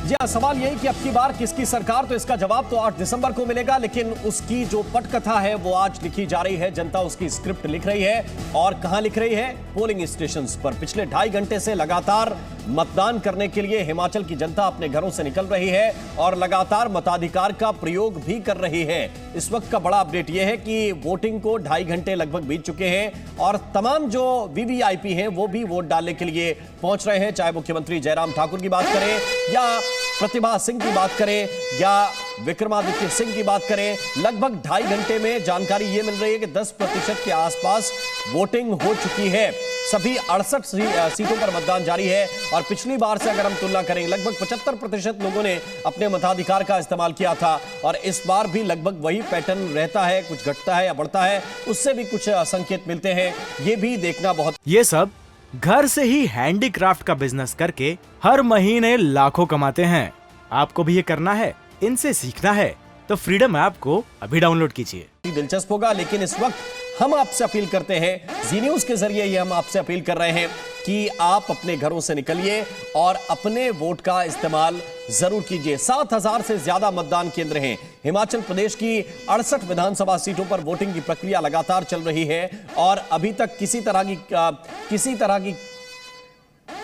जी हाँ, सवाल यही कि अब की बार किसकी सरकार, तो इसका जवाब तो 8 दिसंबर को मिलेगा, लेकिन उसकी जो पटकथा है वो आज लिखी जा रही है। जनता उसकी स्क्रिप्ट लिख रही है और कहां लिख रही है? पोलिंग स्टेशंस पर। पिछले 2.5 घंटे से लगातार मतदान करने के लिए हिमाचल की जनता अपने घरों से निकल रही है और लगातार मताधिकार का प्रयोग भी कर रही है। इस वक्त का बड़ा अपडेट यह है कि वोटिंग को 2.5 घंटे लगभग बीत चुके हैं और तमाम जो वीवीआईपी हैं वो भी वोट डालने के लिए पहुंच रहे हैं। चाहे मुख्यमंत्री जयराम ठाकुर की बात करें या प्रतिभा सिंह की बात करें या विक्रमादित्य सिंह की बात करें, लगभग 2.5 घंटे में जानकारी यह मिल रही है कि 10% के आसपास वोटिंग हो चुकी है। सभी 68 सीटों पर मतदान जारी है और पिछली बार से अगर हम तुलना करें, लगभग 75% लोगों ने अपने मताधिकार का इस्तेमाल किया था और इस बार भी लगभग वही पैटर्न रहता है। कुछ घटता है या बढ़ता है, उससे भी कुछ संकेत मिलते हैं। ये भी देखना बहुत। ये सब घर से ही हैंडीक्राफ्ट का बिजनेस करके हर महीने लाखों कमाते हैं। आपको भी ये करना है, इनसे सीखना है तो फ्रीडम ऐप को अभी डाउनलोड कीजिए। दिलचस्प होगा, लेकिन इस वक्त हम आपसे अपील करते हैं, जी न्यूज के जरिए ये हम आपसे अपील कर रहे हैं कि आप अपने घरों से निकलिए और अपने वोट का इस्तेमाल जरूर कीजिए। 7000 से ज्यादा मतदान केंद्र हैं। हिमाचल प्रदेश की 68 विधानसभा सीटों पर वोटिंग की प्रक्रिया लगातार चल रही है और अभी तक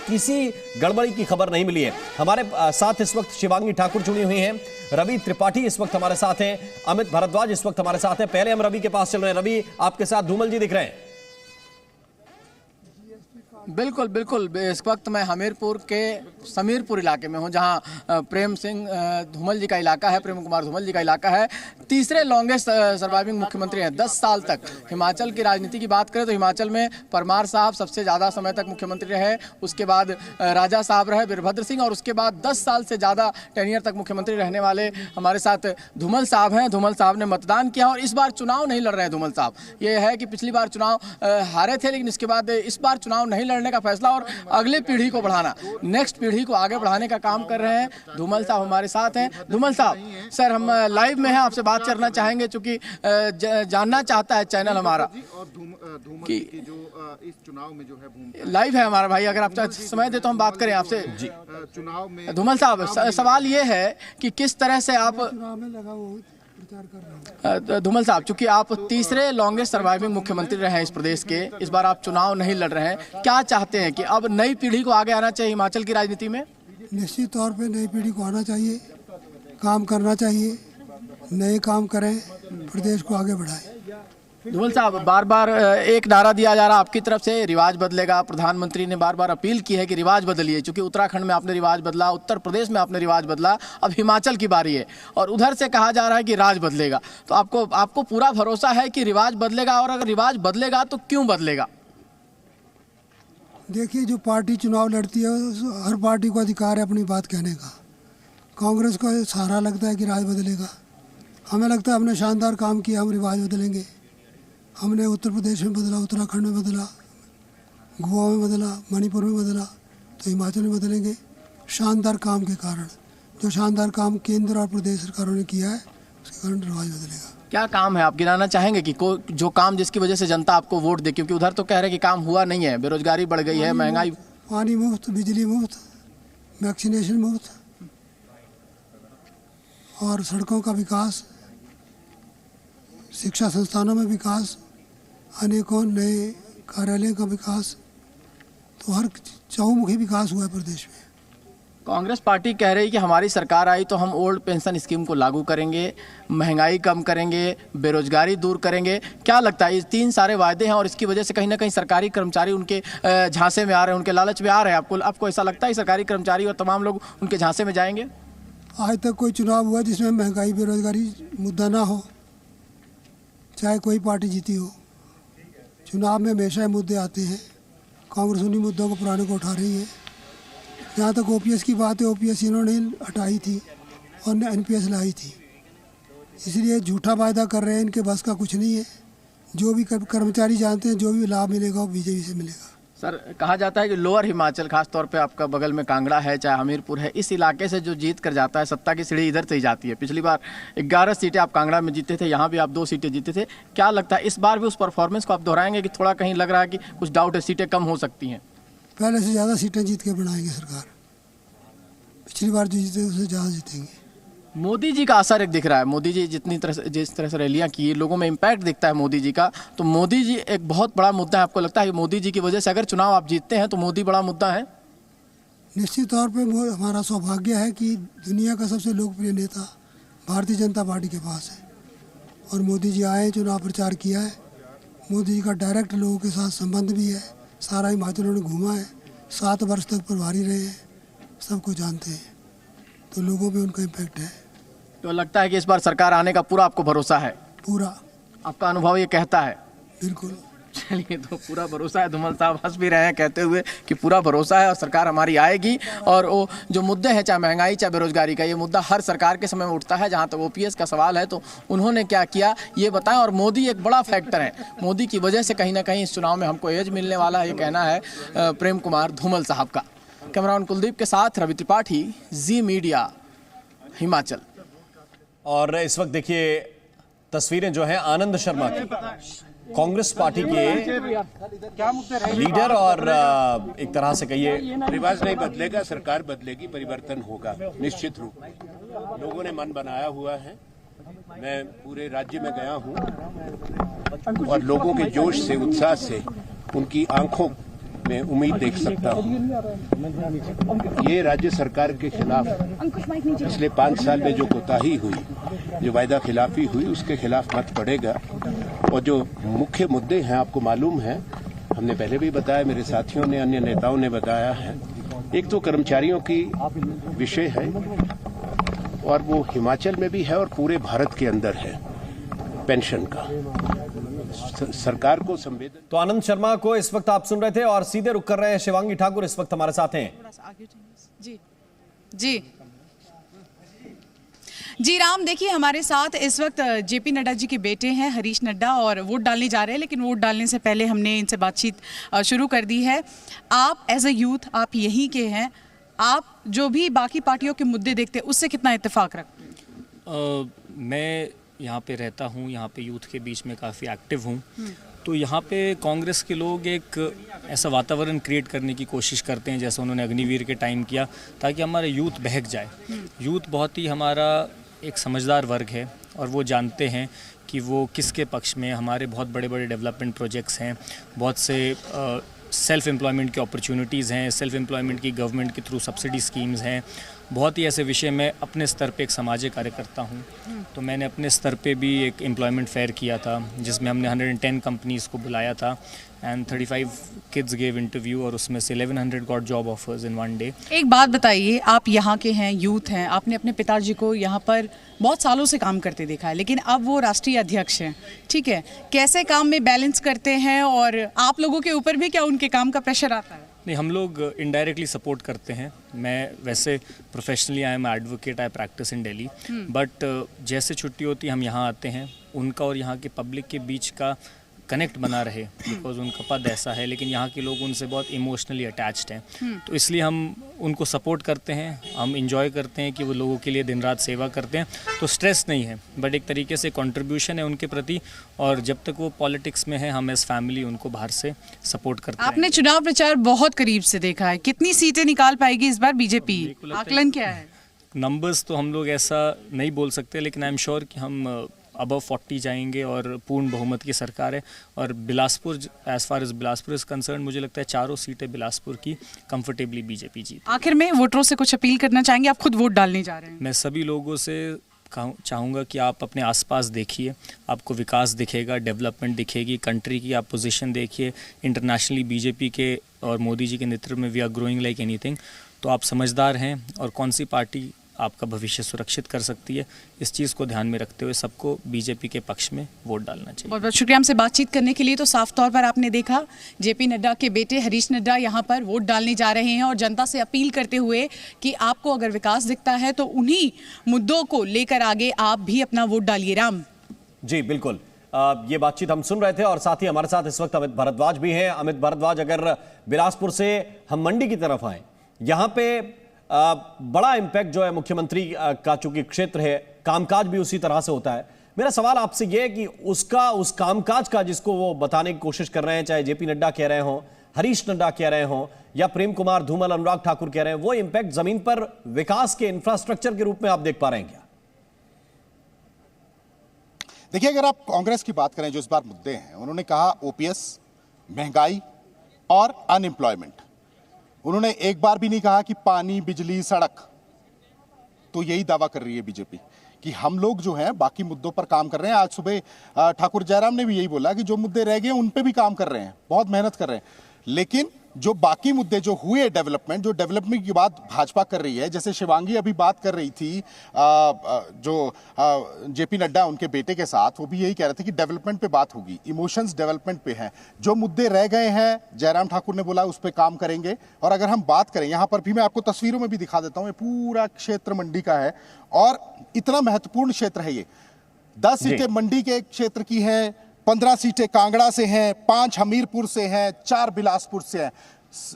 किसी गड़बड़ी की खबर नहीं मिली है। हमारे साथ इस वक्त शिवांगी ठाकुर जुड़ी हुई हैं, रवि त्रिपाठी इस वक्त हमारे साथ हैं, अमित भारद्वाज इस वक्त हमारे साथ हैं। पहले हम रवि के पास चल रहे हैं। रवि, आपके साथ धूमल जी दिख रहे हैं। बिल्कुल बिल्कुल, इस वक्त मैं हमीरपुर के समीरपुर इलाके में हूं, जहां प्रेम सिंह धूमल जी का इलाका है, प्रेम कुमार धूमल जी का इलाका है। तीसरे लॉन्गेस्ट सर्वाइविंग मुख्यमंत्री हैं 10 साल तक। हिमाचल की राजनीति की बात करें तो हिमाचल में परमार साहब सबसे ज़्यादा समय तक मुख्यमंत्री रहे, उसके बाद राजा साहब रहे, वीरभद्र सिंह, और उसके बाद 10 साल से ज़्यादा टेनियर तक मुख्यमंत्री रहने वाले हमारे साथ धूमल साहब हैं। धूमल साहब ने मतदान किया और इस बार चुनाव नहीं लड़ रहे हैं धूमल साहब। ये है कि पिछली बार चुनाव हारे थे, लेकिन इसके बाद इस बार चुनाव नहीं लड़ने का फैसला और अगली पीढ़ी को बढ़ाना, नेक्स्ट पीढ़ी को आगे बढ़ाने का काम कर रहे हैं। धूमल साहब हमारे साथ हैं। धूमल साहब, सर हम लाइव में हैं, आपसे बात करना चाहेंगे चूंकि जानना चाहता है चैनल हमारा कि जो इस चुनाव में जो है लाइव है हमारा भाई, अगर आप समय दे तो हम बात करें आपसे। चुनाव में धूमल साहब, सवाल ये है कि किस तरह से आप धूमल साहब, चूंकि आप तीसरे लॉन्गेस्ट सर्वाइविंग मुख्यमंत्री रहे हैं इस प्रदेश के, इस बार आप चुनाव नहीं लड़ रहे हैं, क्या चाहते हैं कि अब नई पीढ़ी को आगे आना चाहिए हिमाचल की राजनीति में? निश्चित तौर पे नई पीढ़ी को आना चाहिए, काम करना चाहिए, नए काम करें, प्रदेश को आगे बढ़ाएं। धूमल साहब, बार बार एक नारा दिया जा रहा है आपकी तरफ से, रिवाज बदलेगा। प्रधानमंत्री ने बार बार अपील की है कि रिवाज बदलिए, क्योंकि उत्तराखंड में आपने रिवाज बदला, उत्तर प्रदेश में आपने रिवाज बदला, अब हिमाचल की बारी है और उधर से कहा जा रहा है कि राज बदलेगा। तो आपको पूरा भरोसा है कि रिवाज बदलेगा, और अगर रिवाज बदलेगा तो क्यों बदलेगा? देखिए, जो पार्टी चुनाव लड़ती है हर पार्टी को अधिकार है अपनी बात कहने का। कांग्रेस को सहारा लगता है कि राज बदलेगा, हमें लगता है हमने शानदार काम किया, हम रिवाज बदलेंगे। हमने उत्तर प्रदेश में बदला, उत्तराखंड में बदला, गोवा में बदला, मणिपुर में बदला, तो हिमाचल में बदलेंगे शानदार काम के कारण। जो शानदार काम केंद्र और प्रदेश सरकारों ने किया है उसके कारण रिवाज बदलेगा। क्या काम है आप गिनाना चाहेंगे कि जो काम जिसकी वजह से जनता आपको वोट दे? क्योंकि उधर तो कह रहे हैं कि काम हुआ नहीं है, बेरोजगारी बढ़ गई है, महंगाई। पानी मुफ्त, बिजली मुफ्त, वैक्सीनेशन मुफ्त और सड़कों का विकास, शिक्षा संस्थानों में विकास, अनेकों नए कार्यालयों का विकास, तो हर चहुमुखी विकास हुआ है प्रदेश में। कांग्रेस पार्टी कह रही है कि हमारी सरकार आई तो हम ओल्ड पेंशन स्कीम को लागू करेंगे, महंगाई कम करेंगे, बेरोजगारी दूर करेंगे। क्या लगता है, ये 3 सारे वायदे हैं और इसकी वजह से कहीं ना कहीं सरकारी कर्मचारी उनके झांसे में आ रहे हैं, उनके लालच में आ रहे हैं? आपको ऐसा लगता है सरकारी कर्मचारी और तमाम लोग उनके झांसे में जाएंगे? आज तक कोई चुनाव हुआ जिसमें महंगाई बेरोजगारी मुद्दा ना हो, चाहे कोई पार्टी जीती हो। चुनाव में हमेशा मुद्दे आते हैं, कांग्रेस उन्हीं मुद्दों को पुराने को उठा रही है। जहाँ तक ओपीएस की बात है, ओपीएस इन्होंने हटाई थी और एनपीएस लाई थी, इसलिए झूठा वायदा कर रहे हैं, इनके बस का कुछ नहीं है। जो भी कर्मचारी जानते हैं जो भी लाभ मिलेगा वो बीजेपी से मिलेगा। सर, कहा जाता है कि लोअर हिमाचल, खास तौर पे आपका बगल में कांगड़ा है, चाहे हमीरपुर है, इस इलाके से जो जीत कर जाता है, सत्ता की सीढ़ी इधर से ही जाती है। पिछली बार 11 सीटें आप कांगड़ा में जीते थे, यहाँ भी आप 2 सीटें जीते थे। क्या लगता है इस बार भी उस परफॉर्मेंस को आप दोहराएंगे कि थोड़ा कहीं लग रहा है कि कुछ डाउट है, सीटें कम हो सकती हैं? पहले से ज़्यादा सीटें जीत के बनाएंगे सरकार। पिछली बार जो जीते उससे ज़्यादा जीतेंगे। मोदी जी का असर एक दिख रहा है। मोदी जी जिस तरह से रैलियां की, लोगों में इम्पैक्ट दिखता है मोदी जी का। तो मोदी जी एक बहुत बड़ा मुद्दा है। आपको लगता है कि मोदी जी की वजह से अगर चुनाव आप जीतते हैं तो मोदी बड़ा मुद्दा है? निश्चित तौर पे हमारा सौभाग्य है कि दुनिया का सबसे लोकप्रिय नेता भारतीय जनता पार्टी के पास है और मोदी जी आए, चुनाव प्रचार किया है। मोदी जी का डायरेक्ट लोगों के साथ संबंध भी है। सारा हिमाचल उन्होंने घूमा है, 7 वर्ष तक प्रभारी रहे हैं, सबको जानते हैं, तो लोगों पे उनका इम्पैक्ट है। तो लगता है कि इस बार सरकार आने का पूरा आपको भरोसा है? पूरा। आपका अनुभव ये कहता है? बिल्कुल। चलिए, तो पूरा भरोसा है। धूमल साहब हंस भी रहे हैं कहते हुए कि पूरा भरोसा है और सरकार हमारी आएगी। और वो जो मुद्दे हैं, चाहे महंगाई चाहे बेरोजगारी का, ये मुद्दा हर सरकार के समय में उठता है। जहाँ तक ओपीएस का सवाल है तो उन्होंने क्या किया ये बताएं। और मोदी एक बड़ा फैक्टर है, मोदी की वजह से कहीं ना कहीं इस चुनाव में हमको एज मिलने वाला है, ये कहना है प्रेम कुमार धूमल साहब का। कैमरामैन कुलदीप के साथ रवि त्रिपाठी, जी मीडिया, हिमाचल। और इस वक्त देखिए तस्वीरें जो हैं आनंद शर्मा की, कांग्रेस पार्टी के लीडर, और एक तरह से कहिए रिवाज नहीं बदलेगा, सरकार बदलेगी, परिवर्तन होगा निश्चित रूप में। लोगों ने मन बनाया हुआ है। मैं पूरे राज्य में गया हूं और लोगों के जोश से, उत्साह से, उनकी आंखों में उम्मीद देख सकता हूं। ये राज्य सरकार के खिलाफ पिछले 5 साल में जो कोताही हुई, जो वायदा खिलाफी हुई, उसके खिलाफ मत पड़ेगा। और जो मुख्य मुद्दे हैं आपको मालूम है, हमने पहले भी बताया, मेरे साथियों ने, अन्य नेताओं ने बताया है। एक तो कर्मचारियों की विषय है और वो हिमाचल में भी है और पूरे भारत के अंदर है, पेंशन का। सरकार को संवेदन। तो आनंद शर्मा को इस वक्त आप सुन रहे थे और सीधे रुक कर रहे हैं शिवांगी ठाकुर, इस वक्त हमारे साथ हैं। जी राम, देखिए हमारे साथ इस वक्त जेपी नड्डा जी के बेटे हैं हरीश नड्डा और वोट डालने जा रहे हैं। लेकिन वोट डालने से पहले हमने इनसे बातचीत शुरू कर दी है। आप एज अ यूथ, आप यहीं के हैं, आप जो भी बाकी पार्टियों के मुद्दे देखते हैं उससे कितना इत्तेफाक रखते हैं? मैं यहाँ पे रहता हूँ, यहाँ पे यूथ के बीच में काफ़ी एक्टिव हूँ। तो यहाँ पे कांग्रेस के लोग एक ऐसा वातावरण क्रिएट करने की कोशिश करते हैं जैसे उन्होंने अग्निवीर के टाइम किया, ताकि हमारा यूथ बहक जाए। यूथ बहुत ही हमारा एक समझदार वर्ग है और वो जानते हैं कि वो किसके पक्ष में। हमारे बहुत बड़े बड़े डेवलपमेंट प्रोजेक्ट्स हैं, बहुत से सेल्फ एम्प्लॉयमेंट की अपॉर्चुनिटीज़ हैं, सेल्फ एम्प्लॉयमेंट की गवर्नमेंट के थ्रू सब्सिडी स्कीम्स हैं। बहुत ही ऐसे विषय में अपने स्तर पे एक सामाजिक कार्यकर्ता हूँ। तो मैंने अपने स्तर पे भी एक एम्प्लॉयमेंट फेयर किया था जिसमें हमने 110 कंपनीज़ को बुलाया था एंड 35 किड्स गेव इंटरव्यू और उसमें से 1100 गॉट जॉब ऑफर्स इन 1 डे। एक बात बताइए, आप यहाँ के हैं, यूथ हैं, आपने अपने पिताजी को यहाँ पर बहुत सालों से काम करते देखा है, लेकिन अब वो राष्ट्रीय अध्यक्ष हैं, ठीक है, कैसे काम में बैलेंस करते हैं और आप लोगों के ऊपर भी क्या उनके काम का प्रेशर आता है? नहीं, हम लोग इनडायरेक्टली सपोर्ट करते हैं। मैं वैसे professionally I am advocate, I practice in Delhi, but जैसे छुट्टी होती है हम यहाँ आते हैं। उनका और यहाँ के पब्लिक के बीच का कनेक्ट बना रहे, बिकॉज उनका पद ऐसा है, लेकिन यहाँ के लोग उनसे बहुत इमोशनली अटैच्ड हैं। तो इसलिए हम उनको सपोर्ट करते हैं, हम इंजॉय करते हैं कि वो लोगों के लिए दिन रात सेवा करते हैं। तो स्ट्रेस नहीं है, बट एक तरीके से कंट्रीब्यूशन है उनके प्रति। और जब तक वो पॉलिटिक्स में है, हम एज फैमिली उनको बाहर से सपोर्ट करते हैं। आपने चुनाव प्रचार बहुत करीब से देखा है, कितनी सीटें निकाल पाएगी इस बार बीजेपी? आकलन क्या है? नंबर्स तो हम लोग ऐसा नहीं बोल सकते, लेकिन आई एम श्योर कि हम अबव 40 जाएंगे और पूर्ण बहुमत की सरकार है। और Bilaspur, as far as Bilaspur is concern, मुझे लगता है 4 सीटें बिलासपुर की कंफर्टेबली बीजेपी जीत। आखिर में वोटरों से कुछ अपील करना चाहेंगे? आप खुद वोट डालने जा रहे हैं। मैं सभी लोगों से चाहूँगा कि आप अपने आसपास देखिए, आपको विकास दिखेगा, डेवलपमेंट दिखेगी, कंट्री की आप पोजीशन देखिए। इंटरनेशनली बीजेपी के और मोदी जी के नेतृत्व में we are growing like anything. तो आप समझदार हैं और कौन सी पार्टी आपका भविष्य सुरक्षित कर सकती है, इस चीज़ को ध्यान में रखते हुए सबको बीजेपी के पक्ष में वोट डालना चाहिए। बहुत बहुत शुक्रिया हमसे बातचीत करने के लिए। तो साफ तौर पर आपने देखा जेपी नड्डा के बेटे हरीश नड्डा यहाँ पर वोट डालने जा रहे हैं और जनता से अपील करते हुए कि आपको अगर विकास दिखता है तो उन्हीं मुद्दों को लेकर आगे आप भी अपना वोट डालिए। राम जी बिल्कुल, ये बातचीत हम सुन रहे थे और साथ ही हमारे साथ इस वक्त अमित भारद्वाज भी हैं। अमित भारद्वाज, अगर बिलासपुर से हम मंडी की तरफ आए, यहाँ पे बड़ा इम्पैक्ट जो है मुख्यमंत्री का, चूंकि क्षेत्र है, कामकाज भी उसी तरह से होता है। मेरा सवाल आपसे यह है कि उस कामकाज का जिसको वो बताने की कोशिश कर रहे हैं, चाहे जेपी नड्डा कह रहे हों, हरीश नड्डा कह रहे हों, या प्रेम कुमार धूमल, अनुराग ठाकुर कह रहे हैं, वो इंपैक्ट जमीन पर विकास के इंफ्रास्ट्रक्चर के रूप में आप देख पा रहे हैं क्या? देखिए, अगर आप कांग्रेस की बात करें, जो इस बार मुद्दे हैं, उन्होंने कहा ओपीएस, महंगाई और अनएम्प्लॉयमेंट। उन्होंने एक बार भी नहीं कहा कि पानी, बिजली, सड़क। तो यही दावा कर रही है बीजेपी कि हम लोग जो हैं बाकी मुद्दों पर काम कर रहे हैं। आज सुबह ठाकुर जयराम ने भी यही बोला कि जो मुद्दे रह गए उन पे भी काम कर रहे हैं, बहुत मेहनत कर रहे हैं, लेकिन जो बाकी मुद्दे जो हुए डेवलपमेंट, जो डेवलपमेंट की बात भाजपा कर रही है, जैसे शिवांगी अभी बात कर रही थी जो जेपी नड्डा उनके बेटे के साथ, वो भी यही कह रहे थे कि डेवलपमेंट पे बात होगी, इमोशंस डेवलपमेंट पे हैं। जो मुद्दे रह गए हैं, जयराम ठाकुर ने बोला उस पर काम करेंगे। और अगर हम बात करें, यहाँ पर भी मैं आपको तस्वीरों में भी दिखा देता हूँ, ये पूरा क्षेत्र मंडी का है और इतना महत्वपूर्ण क्षेत्र है ये। 10 सीटें मंडी के क्षेत्र की है, 15 सीटें कांगड़ा से हैं, 5 हमीरपुर से हैं, 4 बिलासपुर से हैं।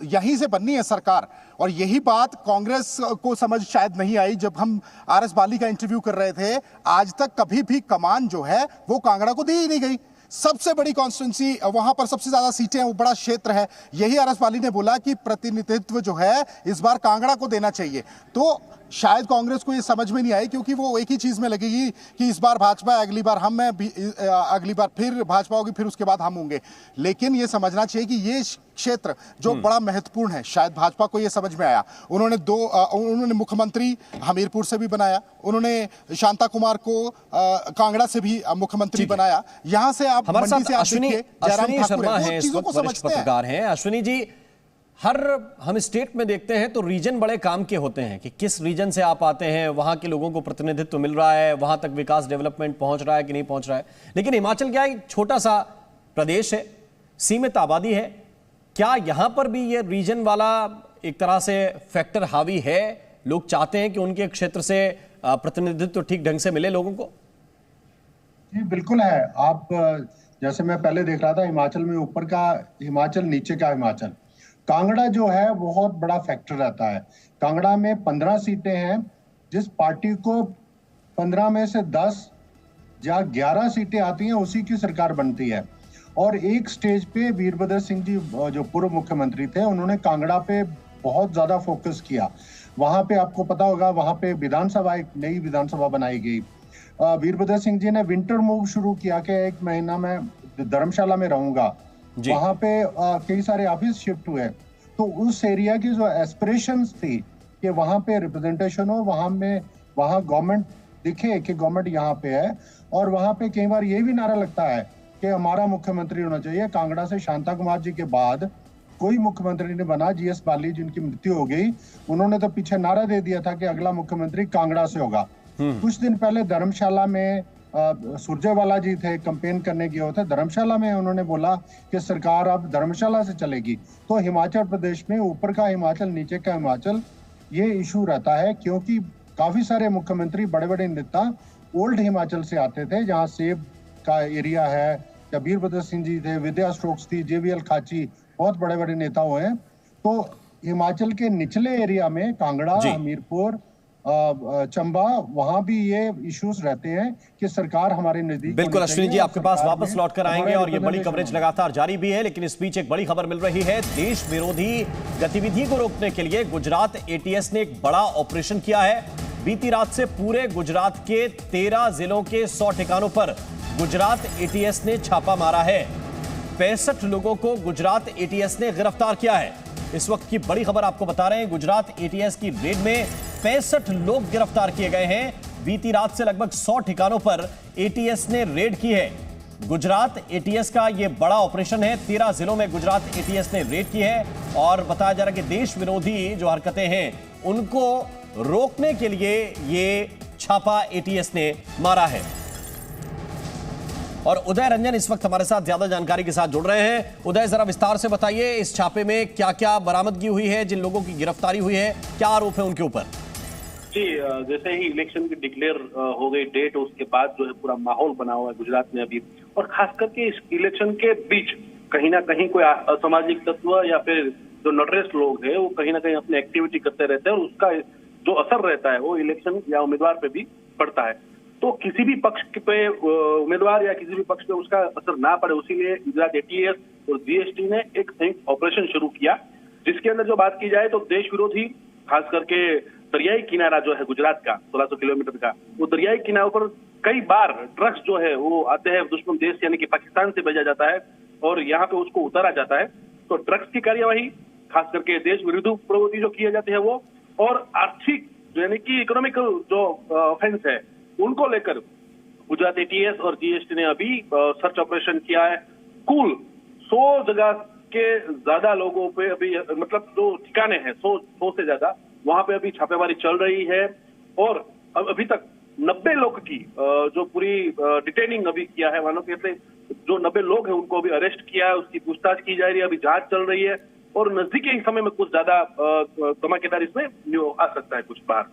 यहीं से बननी है सरकार। और यही बात कांग्रेस को समझ शायद नहीं आई जब हम आरएस बाली का इंटरव्यू कर रहे थे। आज तक कभी भी कमान जो है वो कांगड़ा को दी ही नहीं गई। सबसे बड़ी कॉन्स्टिट्यूंसी, वहां पर सबसे ज्यादा सीटें हैं, वो बड़ा क्षेत्र है। यही आरएस बाली ने बोला कि प्रतिनिधित्व जो है इस बार कांगड़ा को देना चाहिए। तो शायद कांग्रेस को ये समझ में नहीं आई, क्योंकि वो एक ही चीज में लगेगी कि इस बार भाजपा, अगली बार हम, अगली बार फिर भाजपा होगी, फिर उसके बाद हम होंगे। लेकिन ये समझना चाहिए कि ये क्षेत्र जो बड़ा महत्वपूर्ण है, शायद भाजपा को ये समझ में आया। उन्होंने मुख्यमंत्री हमीरपुर से भी बनाया, उन्होंने शांता कुमार को कांगड़ा से भी मुख्यमंत्री बनाया। यहां से आप हमारे मंडी से साथ आप अश्विनी शर्मा हैं, इस वक्त वरिष्ठ पत्रकार हैं। अश्विनी जी, हम स्टेट में देखते हैं तो रीजन बड़े काम के होते हैं कि किस रीजन से आप आते हैं, वहां के लोगों को प्रतिनिधित्व मिल रहा है, वहां तक विकास डेवलपमेंट पहुंच रहा है कि नहीं पहुंच रहा है। लेकिन हिमाचल क्या है, छोटा सा प्रदेश है, सीमित आबादी है। क्या यहां पर भी ये रीजन वाला एक तरह से फैक्टर हावी है? लोग चाहते हैं कि उनके क्षेत्र से प्रतिनिधित्व ठीक ढंग से मिले लोगों को? जी बिल्कुल है। आप जैसे मैं पहले देख रहा था, हिमाचल में ऊपर का हिमाचल, नीचे का हिमाचल। कांगड़ा जो है बहुत बड़ा फैक्टर रहता है। कांगड़ा में 15 सीटें हैं। जिस पार्टी को 15 में से 10 या 11 सीटें आती हैं, उसी की सरकार बनती है। और एक स्टेज पे वीरभद्र सिंह जी जो पूर्व मुख्यमंत्री थे, उन्होंने कांगड़ा पे बहुत ज्यादा फोकस किया। वहां पे आपको पता होगा, वहां पे विधानसभा, एक नई विधानसभा बनाई गई। वीरभद्र सिंह जी ने विंटर मूव शुरू किया कि 1 महीना में धर्मशाला में रहूंगा। वहां पे कई सारे ऑफिस शिफ्ट हुए। तो उस एरिया की जो एस्पिरेशंस थी कि वहां पे रिप्रेजेंटेशन हो, वहां गवर्नमेंट दिखे कि गवर्नमेंट यहाँ पे है। और वहां पे कई बार ये भी नारा लगता है कि हमारा मुख्यमंत्री होना चाहिए। कांगड़ा से शांता कुमार जी के बाद कोई मुख्यमंत्री नहीं बना। जीएस बाली जिनकी मृत्यु हो गई, उन्होंने तो पीछे नारा दे दिया था कि अगला मुख्यमंत्री कांगड़ा से होगा। कुछ दिन पहले धर्मशाला में सुरजेवाला जी थे, कैंपेन करने गए होते। धर्मशाला में उन्होंने बोला कि सरकार अब धर्मशाला से चलेगी। तो हिमाचल प्रदेश में ऊपर का हिमाचल, नीचे का हिमाचल, ये इशू रहता है, क्योंकि काफी सारे मुख्यमंत्री, बड़े बड़े नेता ओल्ड हिमाचल से आते थे, जहाँ सेब का एरिया है, या वीरभद्र सिंह जी थे, विद्या स्टोक्स थी, जेवीएल खाची, बहुत बड़े बड़े नेता हुए हैं। तो हिमाचल के निचले एरिया में कांगड़ा, हमीरपुर, चंबा, वहां भी ये इश्यूज रहते हैं कि सरकार हमारे नजदीक। बिल्कुल अश्विनी जी, आपके पास वापस लौट कर आएंगे और ये बड़ी कवरेज लगातार जारी भी है। लेकिन इस बीच एक बड़ी खबर मिल रही है। देश विरोधी गतिविधि को रोकने के लिए गुजरात एटीएस ने एक बड़ा ऑपरेशन किया है। बीती रात से पूरे गुजरात के 13 जिलों के 100 ठिकानों पर गुजरात एटीएस ने छापा मारा है। 65 लोगों को गुजरात एटीएस ने गिरफ्तार किया है। इस वक्त की बड़ी खबर आपको बता रहे हैं, गुजरात एटीएस की रेड में 65 लोग गिरफ्तार किए गए हैं। बीती रात से लगभग 100 ठिकानों पर एटीएस ने रेड की है। गुजरात एटीएस का यह बड़ा ऑपरेशन है। 13 जिलों में गुजरात एटीएस ने रेड की है और बताया जा रहा है कि देश विरोधी जो हरकतें हैं उनको रोकने के लिए ये छापा एटीएस ने मारा है। और उदय रंजन इस वक्त हमारे साथ ज्यादा जानकारी के साथ जुड़ रहे हैं। उदय, जरा विस्तार से बताइए, इस छापे में क्या क्या बरामदगी हुई है, जिन लोगों की गिरफ्तारी हुई है, क्या आरोप है उनके ऊपर? जी, जैसे ही इलेक्शन की डिक्लेयर हो गई डेट, उसके बाद जो है पूरा माहौल बना हुआ है गुजरात में अभी। और खास करके इस इलेक्शन के बीच कहीं ना कहीं कोई असामाजिक तत्व या फिर जो नटरेस लोग हैं वो कहीं ना कहीं अपनी एक्टिविटी करते रहते हैं और उसका जो असर रहता है वो इलेक्शन या उम्मीदवार पे भी पड़ता है। तो किसी भी पक्ष पे उम्मीदवार या किसी भी पक्ष पे उसका असर ना पड़े, उसीलिए गुजरात एटीएस और जीएसटी ने एक संयुक्त ऑपरेशन शुरू किया, जिसके अंदर जो बात की जाए तो देश विरोधी, खास करके दरियाई किनारा जो है गुजरात का 1600 किलोमीटर का, वो दरियाई किनारों पर कई बार ड्रग्स जो है वो आते हैं दुश्मन देश यानी कि पाकिस्तान से भेजा जाता है और यहाँ पे उसको उतारा जाता है। तो ड्रग्स की कार्यवाही, खास करके देश विरोधी प्रवृत्ति जो किए जाते हैं वो, और आर्थिक यानी कि इकोनॉमिकल जो ऑफेंस है उनको लेकर गुजरात एटीएस और जीएसटी ने अभी सर्च ऑपरेशन किया है। कुल 100 जगह के ज्यादा लोगों पे अभी, मतलब जो ठिकाने हैं 100 से ज्यादा, वहां पे अभी छापेमारी चल रही है और अभी तक 90 लोग की जो पूरी डिटेनिंग अभी किया है, मानो कहते जो 90 लोग हैं उनको अभी अरेस्ट किया है, उसकी पूछताछ की जा रही है, अभी जांच चल रही है और नजदीकी ही समय में कुछ ज्यादा धमाकेदार इसमें आ सकता है कुछ बाहर।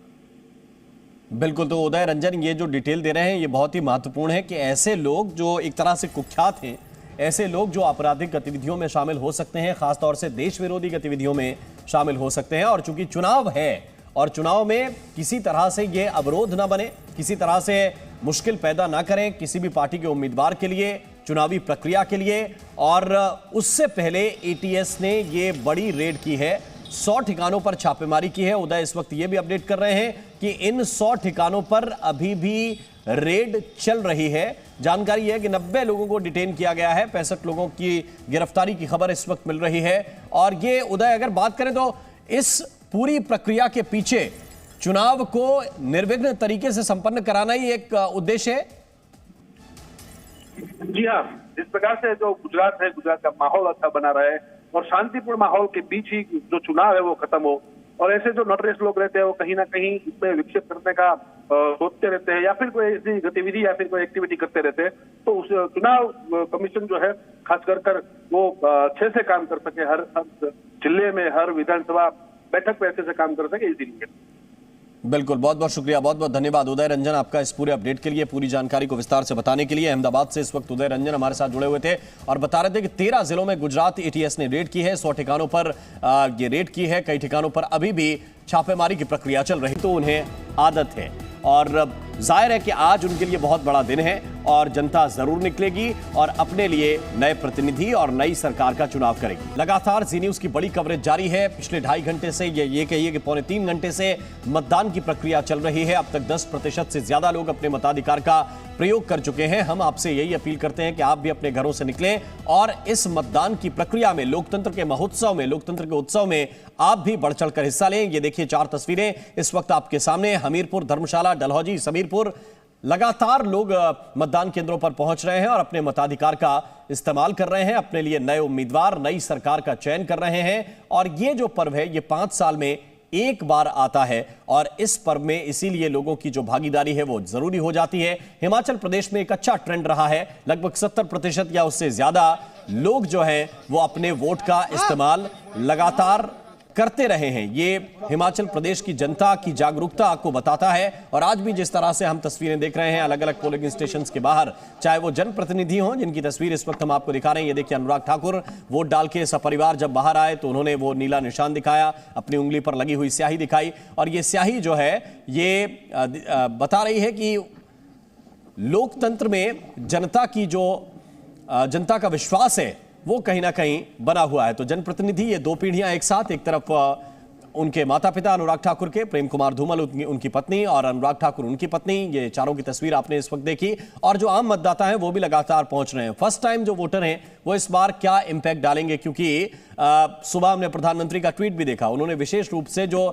बिल्कुल, तो उदय रंजन ये जो डिटेल दे रहे हैं ये बहुत ही महत्वपूर्ण है कि ऐसे लोग जो एक तरह से कुख्यात हैं, ऐसे लोग जो आपराधिक गतिविधियों में शामिल हो सकते हैं, खासतौर से देश विरोधी गतिविधियों में शामिल हो सकते हैं, और चूंकि चुनाव है और चुनाव में किसी तरह से ये अवरोध ना बने, किसी तरह से मुश्किल पैदा ना करें किसी भी पार्टी के उम्मीदवार के लिए, चुनावी प्रक्रिया के लिए। और उससे पहले एटीएस ने ये बड़ी रेड की है, 100 ठिकानों पर छापेमारी की है। उदय इस वक्त ये भी अपडेट कर रहे हैं कि इन 100 ठिकानों पर अभी भी रेड चल रही है। जानकारी है कि 90 लोगों को डिटेन किया गया है, 65 लोगों की गिरफ्तारी की खबर इस वक्त मिल रही है। और ये उदय अगर बात करें तो इस पूरी प्रक्रिया के पीछे चुनाव को निर्विघ्न तरीके से संपन्न कराना ही एक उद्देश्य है। जी हाँ, जिस प्रकार से जो गुजरात है, गुजरात का माहौल अच्छा बना रहे और शांतिपूर्ण माहौल के बीच ही जो चुनाव है वो खत्म हो, और ऐसे जो नोटरेस लोग रहते हैं वो कहीं ना कहीं इसमें विक्षेप करने का सोचते रहते हैं या फिर कोई ऐसी गतिविधि या फिर कोई एक्टिविटी करते रहते हैं, तो उस चुनाव कमीशन जो है खास कर वो अच्छे से काम कर सके, हर जिले में हर विधानसभा बैठक पे अच्छे से काम कर सके, इसीलिए। बिल्कुल, बहुत बहुत शुक्रिया, बहुत बहुत धन्यवाद उदय रंजन आपका इस पूरे अपडेट के लिए, पूरी जानकारी को विस्तार से बताने के लिए। अहमदाबाद से इस वक्त उदय रंजन हमारे साथ जुड़े हुए थे और बता रहे थे कि 13 जिलों में गुजरात एटीएस ने रेड की है, 100 ठिकानों पर ये रेड की है, कई ठिकानों पर अभी भी छापेमारी की प्रक्रिया चल रही, तो उन्हें आदत है और जाहिर है कि आज उनके लिए बहुत बड़ा दिन है और जनता जरूर निकलेगी और अपने लिए नए प्रतिनिधि और नई सरकार का चुनाव करेगी। लगातार जी न्यूज की बड़ी कवरेज जारी है। पिछले 2.5 घंटे से ये कहिए कि पौने 3 घंटे से मतदान की प्रक्रिया चल रही है। अब तक 10% से ज्यादा लोग अपने मताधिकार का प्रयोग कर चुके हैं। हम आपसे यही अपील करते हैं कि आप भी अपने घरों से निकलें और इस मतदान की प्रक्रिया में, लोकतंत्र के महोत्सव में, लोकतंत्र के उत्सव में आप भी बढ़ चढ़कर हिस्सा लें। ये देखिए 4 तस्वीरें इस वक्त आपके सामने, हमीरपुर, धर्मशाला, डलहौजी, समीरपुर। लगातार लोग मतदान केंद्रों पर पहुंच रहे हैं और अपने मताधिकार का इस्तेमाल कर रहे हैं, अपने लिए नए उम्मीदवार, नई सरकार का चयन कर रहे हैं। और ये जो पर्व है ये 5 साल में एक बार आता है और इस पर्व में इसीलिए लोगों की जो भागीदारी है वो जरूरी हो जाती है। हिमाचल प्रदेश में एक अच्छा ट्रेंड रहा है, लगभग 70% या उससे ज्यादा लोग जो हैं वो अपने वोट का इस्तेमाल लगातार करते रहे हैं। ये हिमाचल प्रदेश की जनता की जागरूकता आपको बताता है। और आज भी जिस तरह से हम तस्वीरें देख रहे हैं अलग अलग पोलिंग स्टेशंस के बाहर, चाहे वो जनप्रतिनिधि हों जिनकी तस्वीर इस वक्त हम आपको दिखा रहे हैं, ये देखिए अनुराग ठाकुर वोट डाल के सपरिवार जब बाहर आए तो उन्होंने वो नीला निशान दिखाया, अपनी उंगली पर लगी हुई स्याही दिखाई और ये स्याही जो है ये बता रही है कि लोकतंत्र में जनता का विश्वास है वो कहीं ना कहीं बना हुआ है। तो जनप्रतिनिधि ये 2 पीढ़ियां एक साथ, एक तरफ उनके माता पिता अनुराग ठाकुर के, प्रेम कुमार धूमल उनकी पत्नी और अनुराग ठाकुर उनकी पत्नी, ये चारों की तस्वीर आपने इस वक्त देखी। और जो आम मतदाता हैं वो भी लगातार पहुंच रहे हैं। फर्स्ट टाइम जो वोटर हैं वो इस बार क्या इंपैक्ट डालेंगे, क्योंकि सुबह हमने प्रधानमंत्री का ट्वीट भी देखा, उन्होंने विशेष रूप से जो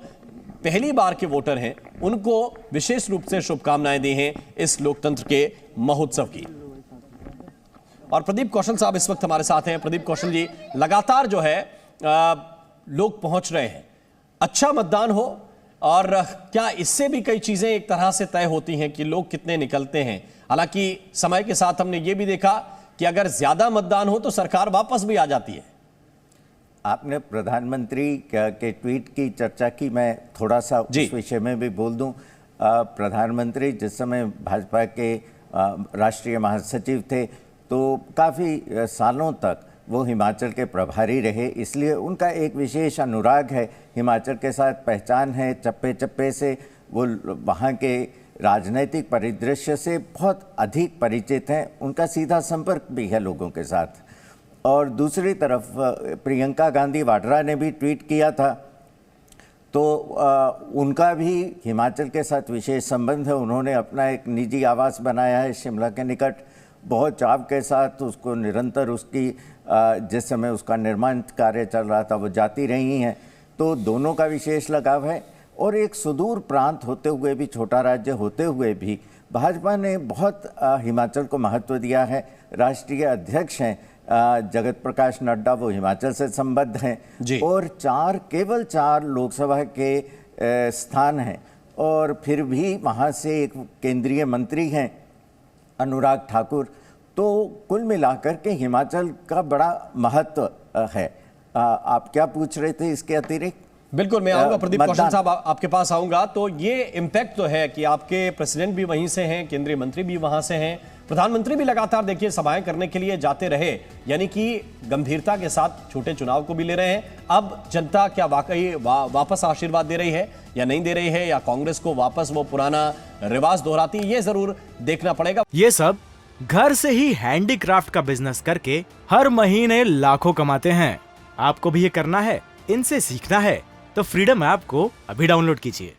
पहली बार के वोटर हैं उनको विशेष रूप से शुभकामनाएं दी हैं इस लोकतंत्र के महोत्सव की। और प्रदीप कौशल साहब इस वक्त हमारे साथ हैं। प्रदीप कौशल जी, लगातार जो है लोग पहुंच रहे हैं, अच्छा मतदान हो, और क्या इससे भी कई चीजें एक तरह से तय होती हैं कि लोग कितने निकलते हैं? हालांकि समय के साथ हमने ये भी देखा कि अगर ज्यादा मतदान हो तो सरकार वापस भी आ जाती है। आपने प्रधानमंत्री के ट्वीट की चर्चा की, मैं थोड़ा सा उस विषय में भी बोल दूं। प्रधानमंत्री जिस समय भाजपा के राष्ट्रीय महासचिव थे तो काफ़ी सालों तक वो हिमाचल के प्रभारी रहे, इसलिए उनका एक विशेष अनुराग है हिमाचल के साथ, पहचान है, चप्पे चप्पे से वो वहाँ के राजनीतिक परिदृश्य से बहुत अधिक परिचित हैं, उनका सीधा संपर्क भी है लोगों के साथ। और दूसरी तरफ प्रियंका गांधी वाड्रा ने भी ट्वीट किया था, तो उनका भी हिमाचल के साथ विशेष संबंध है। उन्होंने अपना एक निजी आवास बनाया है शिमला के निकट, बहुत चाव के साथ उसको निरंतर उसकी जिस समय उसका निर्माण कार्य चल रहा था वो जाती रही हैं, तो दोनों का विशेष लगाव है। और एक सुदूर प्रांत होते हुए भी, छोटा राज्य होते हुए भी भाजपा ने बहुत हिमाचल को महत्व दिया है। राष्ट्रीय अध्यक्ष हैं जगत प्रकाश नड्डा, वो हिमाचल से संबद्ध हैं और केवल चार लोकसभा के स्थान हैं और फिर भी वहाँ से एक केंद्रीय मंत्री हैं अनुराग ठाकुर। तो कुल मिलाकर के हिमाचल का बड़ा महत्व है। आप क्या पूछ रहे थे इसके अतिरिक्त? बिल्कुल, मैं आऊंगा प्रदीप कौशल साहब, आपके पास आऊंगा। तो ये इम्पैक्ट तो है कि आपके प्रेसिडेंट भी वहीं से हैं, केंद्रीय मंत्री भी वहां से हैं, प्रधानमंत्री भी लगातार देखिए सभाएं करने के लिए जाते रहे, यानी कि गंभीरता के साथ छोटे चुनाव को भी ले रहे हैं। अब जनता क्या वाकई वापस आशीर्वाद दे रही है या नहीं दे रही है, या कांग्रेस को वापस वो पुराना रिवाज दोहराती है, ये जरूर देखना पड़ेगा। ये सब घर से ही हैंडीक्राफ्ट का बिजनेस करके हर महीने लाखों कमाते हैं। आपको भी ये करना है, इनसे सीखना है तो फ्रीडम ऐप को अभी डाउनलोड कीजिए।